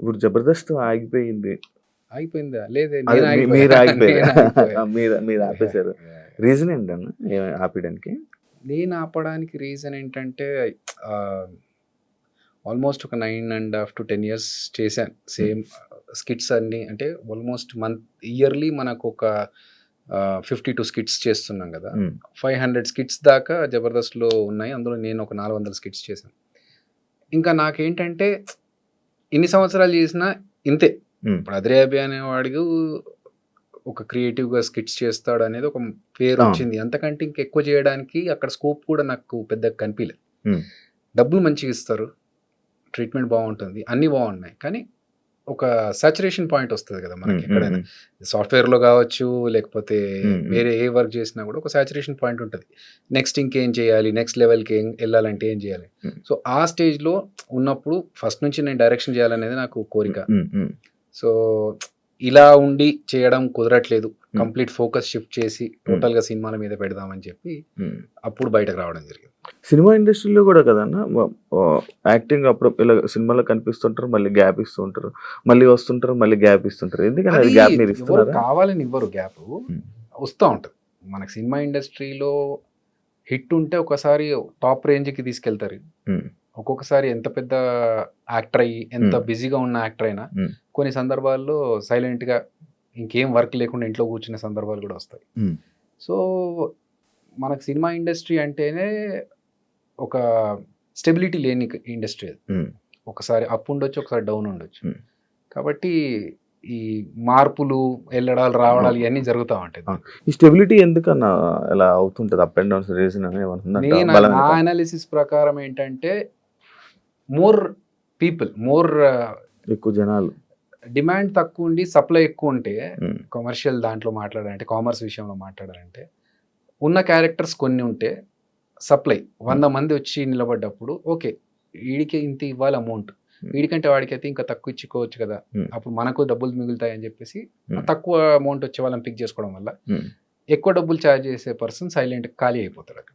ఇప్పుడు జబర్దస్త్ ఆగిపోయింది. అయిపోయిందా? లేదే, అది నేను ఆగిపోయా. మీరు ఆగిపోయారా? నేను ఆగిపోయా. మీరు ఆపేశారు. రీజన్ ఏంటన్నా ఆపేయడానికి? నేను ఆపడానికి రీజన్ ఏంటంటే ఆల్మోస్ట్ ఒక 9.5 to 10 ఇయర్స్ చేశాను. సేమ్ స్కిట్స్ అన్నీ అంటే ఆల్మోస్ట్ ఇయర్లీ మనకు ఒక 52 స్కిట్స్ చేస్తున్నాం కదా. 500 స్కిట్స్ దాకా జబర్దస్త్లో ఉన్నాయి. అందులో నేను ఒక 400 స్కిట్స్ చేశాను. ఇంకా నాకేంటంటే ఇన్ని సంవత్సరాలు చేసినా ఇంతే. ఇప్పుడు అద్రేబి అనేవాడికి ఒక క్రియేటివ్గా స్కిట్స్ చేస్తాడు అనేది ఒక పేరు వచ్చింది. అంతకంటే ఇంకెక్కువ చేయడానికి అక్కడ స్కోప్ కూడా నాకు పెద్దగా కనిపించలేదు. డబ్బులు మంచిగా ఇస్తారు, ట్రీట్మెంట్ బాగుంటుంది, అన్నీ బాగున్నాయి. కానీ ఒక సాచురేషన్ పాయింట్ వస్తుంది కదా మనకి ఎక్కడైనా, సాఫ్ట్వేర్లో కావచ్చు లేకపోతే వేరే ఏ వర్క్ చేసినా కూడా ఒక సాచురేషన్ పాయింట్ ఉంటుంది. నెక్స్ట్ ఇంకేం చేయాలి, నెక్స్ట్ లెవెల్కి వెళ్ళాలంటే ఏం చేయాలి. సో ఆ స్టేజ్లో ఉన్నప్పుడు ఫస్ట్ నుంచి నేను డైరెక్షన్ చేయాలనేది నాకు కోరిక. సో ఇలా ఉండి చేయడం కుదరట్లేదు, కంప్లీట్ ఫోకస్ షిఫ్ట్ చేసి టోటల్గా సినిమాల మీద పెడదామని చెప్పి అప్పుడు బయటకు రావడం జరిగింది. సినిమా ఇండస్ట్రీలో కూడా కదన్నా యాక్టింగ్ అప్పుడు ఇలా సినిమాలో కనిపిస్తుంటారు, మళ్ళీ గ్యాప్ ఇస్తూ ఉంటారు, మళ్ళీ వస్తుంటారు, మళ్ళీ గ్యాప్ ఇస్తుంటారు. ఎందుకని అది గ్యాప్ మీరు ఇస్తున్నారు? కావాలని ఇవ్వరు, గ్యాప్ వస్తూ ఉంటుంది. మనకు సినిమా ఇండస్ట్రీలో హిట్ ఉంటే ఒకసారి టాప్ రేంజ్కి తీసుకెళ్తారు. ఒక్కొక్కసారి ఎంత పెద్ద యాక్టర్ అయ్యి ఎంత బిజీగా ఉన్న యాక్టర్ అయినా కొన్ని సందర్భాల్లో సైలెంట్గా ఇంకేం వర్క్ లేకుండా ఇంట్లో కూర్చునే సందర్భాలు కూడా వస్తాయి. సో మనకు సినిమా ఇండస్ట్రీ అంటేనే ఒక స్టెబిలిటీ లేని ఇండస్ట్రీ అది. ఒకసారి అప్ ఉండొచ్చు, ఒకసారి డౌన్ ఉండొచ్చు. కాబట్టి ఈ మార్పులు వెళ్ళడాలు రావడాలు ఇవన్నీ జరుగుతూ ఉంటాయి. ఈ స్టెబిలిటీ ఎందుకన్నా ఇలా అవుతుంటుంది, అప్ అండ్ డౌన్స్ రీజన్ నా అనాలిసిస్ ప్రకారం ఏంటంటే మోర్ పీపుల్, ఎక్కువ జనాలు, డిమాండ్ తక్కువ ఉండి సప్లై ఎక్కువ ఉంటే, కమర్షియల్ దాంట్లో మాట్లాడాలంటే, కామర్స్ విషయంలో మాట్లాడాలంటే, ఉన్న క్యారెక్టర్స్ కొన్ని ఉంటే సప్లై 100 మంది వచ్చి నిలబడ్డప్పుడు ఓకే వీడికి ఇంత ఇవ్వాలి అమౌంట్, వీడికంటే వాడికైతే ఇంకా తక్కువ ఇచ్చుకోవచ్చు కదా, అప్పుడు మనకు డబ్బులు మిగులుతాయి అని చెప్పేసి తక్కువ అమౌంట్ వచ్చే వాళ్ళని పిక్ చేసుకోవడం వల్ల ఎక్కువ డబ్బులు ఛార్జ్ చేసే పర్సన్ సైలెంట్ ఖాళీ అయిపోతారు అక్కడ.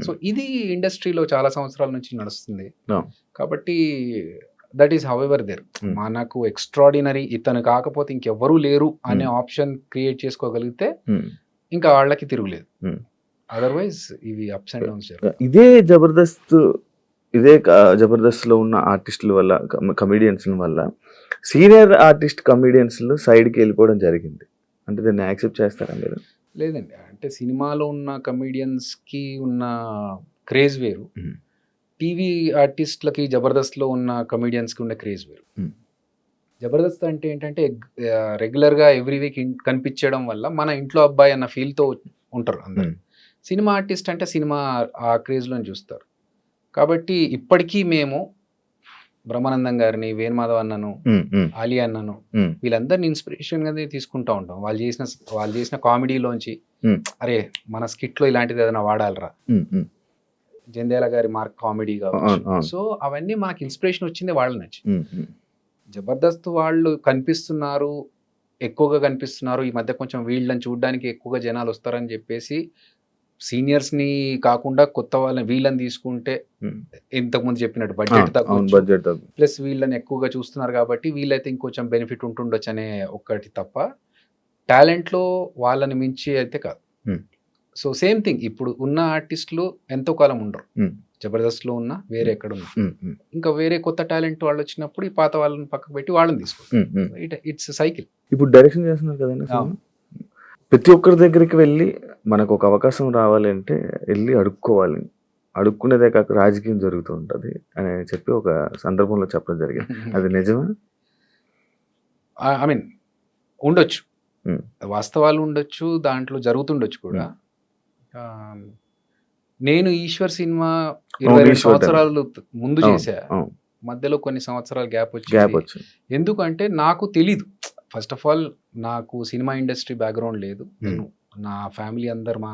సో ఇది ఇండస్ట్రీలో చాలా సంవత్సరాల నుంచి నడుస్తుంది. కాబట్టి that is how ever there. మనకు ఎక్స్ట్రాడినరీ ఇతను కాకపోతే ఇంకెవ్వరూ లేరు అనే ఆప్షన్ క్రియేట్ చేసుకోగలిగితే ఇంకా వాళ్ళకి తిరుగులేదు. అదర్వైజ్ ఇవి అప్స్ అండ్ డౌన్స్. ఇదే జబర్దస్త్ లో ఉన్న ఆర్టిస్టుల వల్ల, కమెడియన్స్ వల్ల సీనియర్ ఆర్టిస్ట్ కమెడియన్స్ సైడ్కి వెళ్ళిపోవడం జరిగింది. అంటే దాన్ని యాక్సెప్ట్ చేస్తారా మీరు? లేదండి, అంటే సినిమాలో ఉన్న కమెడియన్స్కి ఉన్న క్రేజ్ వేరు, టీవీ ఆర్టిస్ట్లకి జబర్దస్త్లో ఉన్న కమెడియన్స్కి ఉన్న క్రేజ్ వేరు. జబర్దస్త్ అంటే ఏంటంటే రెగ్యులర్గా ఎవ్రీ వీక్ కనిపించడం వల్ల మన ఇంట్లో అబ్బాయి అన్న ఫీల్తో ఉంటారు అందరు. సినిమా ఆర్టిస్ట్ అంటే సినిమా ఆ క్రేజ్లో చూస్తారు. కాబట్టి ఇప్పటికీ మేము బ్రహ్మానందం గారిని, వేణుమాధవ్ అన్నను, ఆలియా అన్నను, వీళ్ళందరినీ ఇన్స్పిరేషన్గా తీసుకుంటూ ఉంటాం. వాళ్ళు చేసిన కామెడీలోంచి అరే మన స్కిట్లో ఇలాంటిది ఏదైనా వాడాలరా, జంధ్యాల గారి మార్క్ కామెడీ కావచ్చు. సో అవన్నీ మనకి ఇన్స్పిరేషన్ వచ్చింది వాళ్ళ నుంచి. జబర్దస్త్ వాళ్ళు కనిపిస్తున్నారు, ఎక్కువగా కనిపిస్తున్నారు, ఈ మధ్య కొంచెం వీళ్ళని చూడడానికి ఎక్కువగా జనాలు వస్తారని చెప్పేసి సీనియర్స్ని కాకుండా కొత్త వాళ్ళని వీళ్ళని తీసుకుంటే ఇంతకుముందు చెప్పినట్టు బడ్జెట్ తక్కువ, ప్లస్ వీళ్ళని ఎక్కువగా చూస్తున్నారు కాబట్టి వీళ్ళైతే ఇంకొంచెం బెనిఫిట్ ఉంటుండొచ్చు అనే ఒక్కటి తప్ప టాలెంట్లో వాళ్ళని మించి అయితే కాదు. సో సేమ్ థింగ్, ఇప్పుడు ఉన్న ఆర్టిస్టులు ఎంతో కాలం ఉండరు, జబర్దస్త్లో ఉన్న వేరే ఎక్కడ ఉన్నా, ఇంకా వేరే కొత్త టాలెంట్ వాళ్ళు వచ్చినప్పుడు ఈ పాత వాళ్ళని పక్కకు పెట్టి వాళ్ళని తీసుకుంటారు. It's cycle. ఇప్పుడు డైరెక్షన్ చేస్తున్నారు కదండి, ప్రతి ఒక్కరి దగ్గరికి వెళ్ళి మనకు ఒక అవకాశం రావాలి అంటే వెళ్ళి అడుక్కోవాలి, అడుక్కునేదే కాక రాజకీయం జరుగుతూ ఉంటుంది అని చెప్పి ఒక సందర్భంలో చెప్పడం జరిగింది. అది నిజమా? ఐ మీన్ ఉండొచ్చు, వాస్తవాలు ఉండొచ్చు, దాంట్లో జరుగుతుండొచ్చు కూడా. నేను ఈశ్వర్ సినిమా 22 సంవత్సరాలు ముందు చేశా, మధ్యలో కొన్ని సంవత్సరాలు గ్యాప్ వచ్చింది. ఎందుకంటే నాకు తెలీదు, ఫస్ట్ ఆఫ్ ఆల్ నాకు సినిమా ఇండస్ట్రీ బ్యాక్గ్రౌండ్ లేదు. నేను నా ఫ్యామిలీ అందరు మా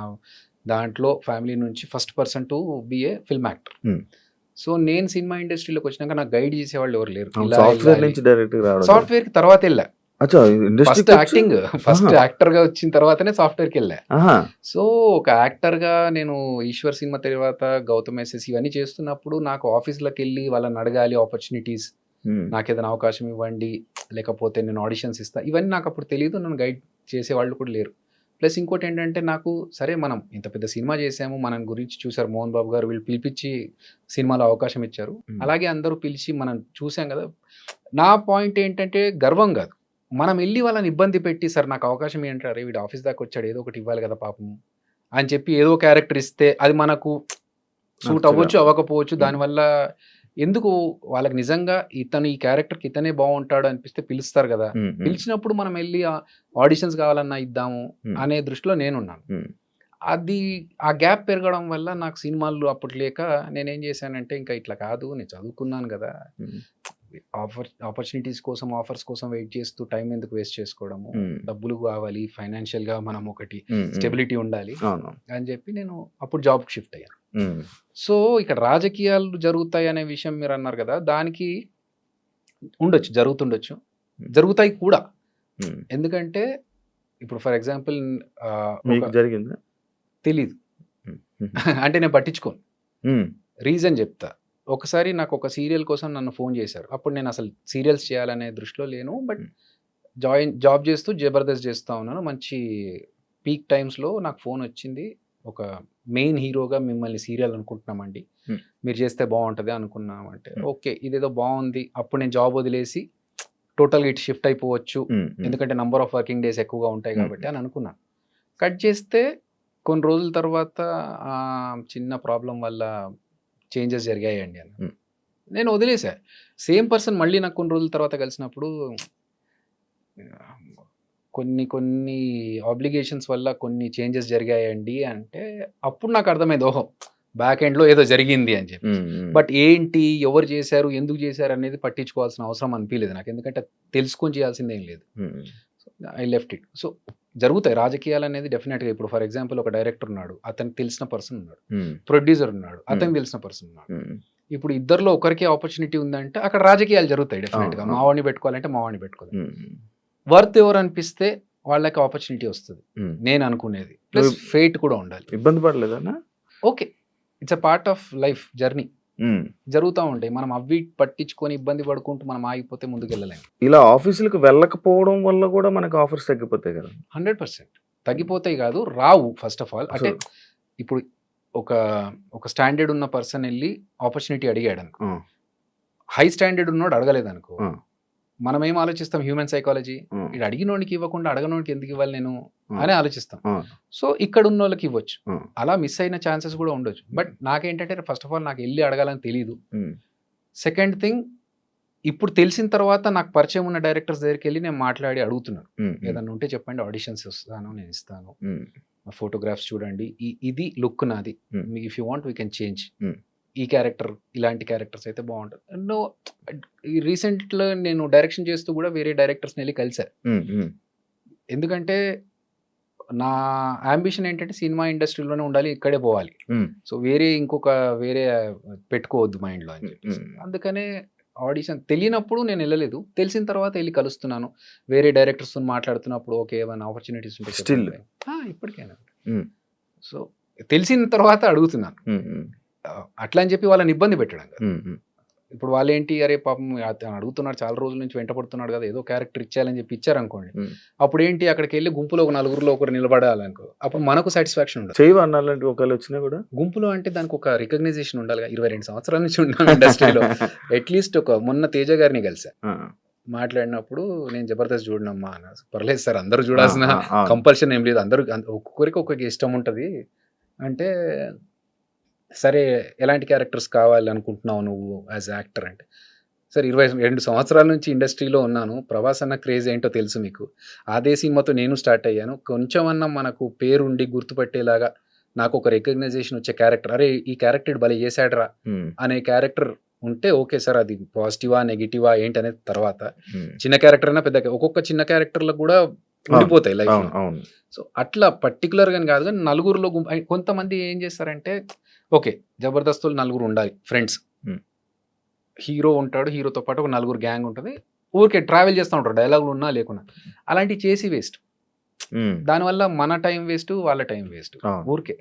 దాంట్లో ఫ్యామిలీ నుంచి first person to be a film actor. So నేను సినిమా ఇండస్ట్రీలోకి వచ్చినాక నాకు గైడ్ చేసేవాళ్ళు ఎవరు లేరు. సాఫ్ట్వేర్ కి తర్వాత వెళ్ళా, ఫస్ట్ యాక్టర్ గా వచ్చిన తర్వాతనే సాఫ్ట్వేర్ కి వెళ్ళా. సో ఒక యాక్టర్ గా నేను ఈశ్వర్ సినిమా తర్వాత గౌతమ్ ఎస్ఎస్ ఇవన్నీ చేస్తున్నప్పుడు నాకు ఆఫీస్లోకి వెళ్ళి వాళ్ళని అడగాలి ఆపర్చునిటీస్, నాకు ఏదైనా అవకాశం ఇవ్వండి, లేకపోతే నేను ఆడిషన్స్ ఇస్తా, ఇవన్నీ నాకు అప్పుడు తెలియదు. నన్ను గైడ్ చేసే వాళ్ళు కూడా లేరు. ప్లస్ ఇంకోటి ఏంటంటే నాకు సరే మనం ఇంత పెద్ద సినిమా చేసాము, మన గురించి చూసారు మోహన్ బాబు గారు, వీళ్ళు పిలిపించి సినిమాలో అవకాశం ఇచ్చారు. అలాగే అందరూ పిలిచి మనం చూసాం కదా. నా పాయింట్ ఏంటంటే గర్వం కాదు, మనం వెళ్ళి వాళ్ళని ఇబ్బంది పెట్టి సార్ నాకు అవకాశం ఏంటారు, వీడు ఆఫీస్ దాకా వచ్చాడు ఏదో ఒకటి ఇవ్వాలి కదా పాపం అని చెప్పి ఏదో క్యారెక్టర్ ఇస్తే అది మనకు సూట్ అవ్వచ్చు అవ్వకపోవచ్చు. దానివల్ల ఎందుకు వాళ్ళకి నిజంగా ఇతను ఈ క్యారెక్టర్కి ఇతనే బాగుంటాడు అనిపిస్తే పిలుస్తారు కదా. పిలిచినప్పుడు మనం వెళ్ళి ఆడిషన్స్ కావాలన్నా ఇద్దాము అనే దృష్టిలో నేనున్నాను. అది ఆ గ్యాప్ పెరగడం వల్ల నాకు సినిమాలు అప్పుడు లేక నేనేం చేశానంటే ఇంకా ఇట్లా కాదు, నేను చదువుకున్నాను కదా, ఆపర్చునిటీస్ కోసం ఆఫర్స్ కోసం వెయిట్ చేస్తూ టైం ఎందుకు వేస్ట్ చేసుకోవడము, డబ్బులు కావాలి, ఫైనాన్షియల్ గా మనం ఒకటి స్టెబిలిటీ ఉండాలి అని చెప్పి నేను అప్పుడు జాబ్ షిఫ్ట్ అయ్యాను. సో ఇక్కడ రాజకీయాలు జరుగుతాయి అనే విషయం మీరు అన్నారు కదా, దానికి ఉండొచ్చు, జరుగుతుండొచ్చు, జరుగుతాయి కూడా. ఎందుకంటే ఇప్పుడు ఫర్ ఎగ్జాంపుల్ జరిగిందా తెలీదు అంటే నేను పట్టించుకోను, రీజన్ చెప్తా. ఒకసారి నాకు ఒక సీరియల్ కోసం నన్ను ఫోన్ చేశారు. అప్పుడు నేను అసలు సీరియల్స్ చేయాలనే దృష్టిలో లేను, బట్ జాబ్ చేస్తూ జబర్దస్త్ చేస్తూ ఉన్నాను. మంచి పీక్ టైమ్స్లో నాకు ఫోన్ వచ్చింది, ఒక మెయిన్ హీరోగా మిమ్మల్ని సీరియల్ అనుకుంటున్నామండి, మీరు చేస్తే బాగుంటుంది అనుకున్నామంటే ఓకే ఇదేదో బాగుంది. అప్పుడు నేను జాబ్ వదిలేసి టోటల్గా ఇటు షిఫ్ట్ అయిపోవచ్చు, ఎందుకంటే నంబర్ ఆఫ్ వర్కింగ్ డేస్ ఎక్కువగా ఉంటాయి కాబట్టి అని అనుకున్నాను. కట్ చేస్తే కొన్ని రోజుల తర్వాత చిన్న ప్రాబ్లం వల్ల చేంజెస్ జరిగాయండి అని నేను వదిలేసా. సేమ్ పర్సన్ మళ్ళీ నాకు కొన్ని రోజుల తర్వాత కలిసినప్పుడు కొన్ని ఆబ్లిగేషన్స్ వల్ల కొన్ని చేంజెస్ జరిగాయండి అంటే అప్పుడు నాకు అర్థమైంది, ఓహో బ్యాక్ ఎండ్లో ఏదో జరిగింది అని చెప్పి. బట్ ఏంటి, ఎవరు చేశారు, ఎందుకు చేశారు అనేది పట్టించుకోవాల్సిన అవసరం అనిపించలేదు నాకు, ఎందుకంటే తెలుసుకొని చేయాల్సింది ఏం లేదు. I left it. సో జరుగుతాయి రాజకీయాలు అనేది డెఫినెట్గా. ఇప్పుడు ఫర్ ఎగ్జాంపుల్ ఒక డైరెక్టర్ ఉన్నాడు, అతనికి తెలిసిన పర్సన్ ఉన్నాడు, ప్రొడ్యూసర్ ఉన్నాడు, అతనికి తెలిసిన పర్సన్ ఉన్నాడు. ఇప్పుడు ఇద్దరిలో ఒకరికే ఆపర్చునిటీ ఉందంటే అక్కడ రాజకీయాలు జరుగుతాయి డెఫినెట్గా. మావాడిని పెట్టుకోవాలంటే మావాడిని పెట్టుకోవాలి, వర్త్ ఎవరు అనిపిస్తే వాళ్ళకి ఆపర్చునిటీ వస్తుంది నేను అనుకునేది. ప్లస్ ఫేట్ కూడా ఉండాలి. ఇబ్బంది పడలేదన్నా? Okay, it's a part of life journey, జరుగుతూ ఉంటాయి. మనం అవి పట్టించుకొని ఇబ్బంది పడుకుంటూ మనం ఆగిపోతే ముందుకు వెళ్ళలేము. ఇలా ఆఫీసులకు వెళ్ళకపోవడం వల్ల కూడా మనకు ఆఫర్స్ తగ్గిపోతాయి కదా? 100% తగ్గిపోతాయి కాదు, రావు. ఫస్ట్ ఆఫ్ ఆల్ అంటే ఇప్పుడు ఒక స్టాండర్డ్ ఉన్న పర్సన్ వెళ్ళి ఆపర్చునిటీ అడిగాడు అనుకో, హై స్టాండర్డ్ ఉన్నోడు అడగలేదు అనుకో, మనం ఏం ఆలోచిస్తాం, హ్యూమన్ సైకాలజీ, ఇది అడిగినోడికి ఇవ్వకుండా అడగనోడికి ఎందుకు ఇవ్వాలి నేను అని ఆలోచిస్తాం. సో ఇక్కడ ఉన్న వాళ్ళకి ఇవ్వచ్చు, అలా మిస్ అయిన ఛాన్సెస్ కూడా ఉండొచ్చు. బట్ నాకేంటంటే ఫస్ట్ ఆఫ్ ఆల్ నాకు వెళ్ళి అడగాలని తెలియదు. సెకండ్ థింగ్, ఇప్పుడు తెలిసిన తర్వాత నాకు పరిచయం ఉన్న డైరెక్టర్స్ దగ్గరికి వెళ్ళి నేను మాట్లాడి అడుగుతున్నాను, ఏదన్నా ఉంటే చెప్పండి, ఆడిషన్స్ వస్తాను, నేను ఇస్తాను, ఫోటోగ్రాఫ్స్ చూడండి, ఇది లుక్ నాది, if you want we can change, ఈ క్యారెక్టర్ ఇలాంటి క్యారెక్టర్స్ అయితే బాగుంటుంది. నో రీసెంట్లో నేను డైరెక్షన్ చేస్తూ కూడా వేరే డైరెక్టర్స్ని వెళ్ళి కలిసారు. ఎందుకంటే నా అంబిషన్ ఏంటంటే సినిమా ఇండస్ట్రీలోనే ఉండాలి, ఇక్కడే పోవాలి. సో వేరే పెట్టుకోవద్దు మైండ్లో అని చెప్పి, అందుకనే ఆడిషన్ తెలియనప్పుడు నేను వెళ్ళలేదు, తెలిసిన తర్వాత వెళ్ళి కలుస్తున్నాను, వేరే డైరెక్టర్స్తో మాట్లాడుతున్నప్పుడు ఓకే ఏమైనా ఆపర్చునిటీస్ ఉంటే స్టిల్ ఇప్పటికైనా. సో తెలిసిన తర్వాత అడుగుతున్నాను, అట్లా అని చెప్పి వాళ్ళని ఇబ్బంది పెట్టడం కదా. ఇప్పుడు వాళ్ళు ఏంటి, అరే పాపం అతను అడుగుతున్నాడు, చాలా రోజుల నుంచి వెంటపడుతున్నాడు కదా, ఏదో క్యారెక్టర్ ఇచ్చేయాలని చెప్పి ఇచ్చారనుకోండి, అప్పుడు ఏంటి అక్కడికి వెళ్ళి గుంపులో ఒక నలుగురిలో ఒకరు నిలబడాలనుకో, అప్పుడు మనకు సాటిస్ఫాక్షన్ ఉండదు. చేయవన్నాలంటే ఒకళ్ళు వచ్చినా కూడా గుంపులో అంటే దానికి ఒక రికగ్నైజేషన్ ఉండాలి. 22 సంవత్సరాల నుంచి ఉన్నాను ఇండస్ట్రీలో, అట్లీస్ట్ మొన్న తేజ గారిని కలిసా, మాట్లాడినప్పుడు నేను జబర్దస్త్ చూడనమ్మా అన్న, పర్లేదు సార్ అందరూ చూడాల్సిన కంపల్షన్ ఏం లేదు, అందరూ ఒక్కొక్కరికి ఒక్కొక్క ఇష్టం ఉంటుంది అంటే, సరే ఎలాంటి క్యారెక్టర్స్ కావాలి అనుకుంటున్నావు నువ్వు యాజ్ యాక్టర్ అంటే, సార్ 22 సంవత్సరాల నుంచి ఇండస్ట్రీలో ఉన్నాను, ప్రభాస్ అన్న క్రేజ్ ఏంటో తెలుసు మీకు, అదే సినిమాతో నేను స్టార్ట్ అయ్యాను, కొంచెం అన్న మనకు పేరుండి గుర్తుపట్టేలాగా నాకు ఒక రికగ్నైజేషన్ వచ్చే క్యారెక్టర్, అరే ఈ క్యారెక్టర్ భలే చేశాడరా అనే క్యారెక్టర్ ఉంటే ఓకే సార్, అది పాజిటివా నెగిటివా ఏంటి అనేది తర్వాత, చిన్న క్యారెక్టర్ అయినా పెద్ద, ఒక్కొక్క చిన్న క్యారెక్టర్లకు కూడా ఉండిపోతాయి లైఫ్. సో అట్లా పర్టికులర్గా కాదు, కానీ నలుగురిలో కొంతమంది ఏం చేస్తారంటే, ఓకే జబర్దస్తులు నలుగురు ఉండాలి ఫ్రెండ్స్, హీరో ఉంటాడు, హీరోతో పాటు ఒక నలుగురు గ్యాంగ్ ఉంటుంది, ఊరికే ట్రావెల్ చేస్తూ ఉంటారు, డైలాగులు ఉన్నా లేకున్నా, అలాంటివి చేసి వేస్ట్. దానివల్ల మన టైం వేస్ట్, వాళ్ళ టైం వేస్ట్, ఊరికే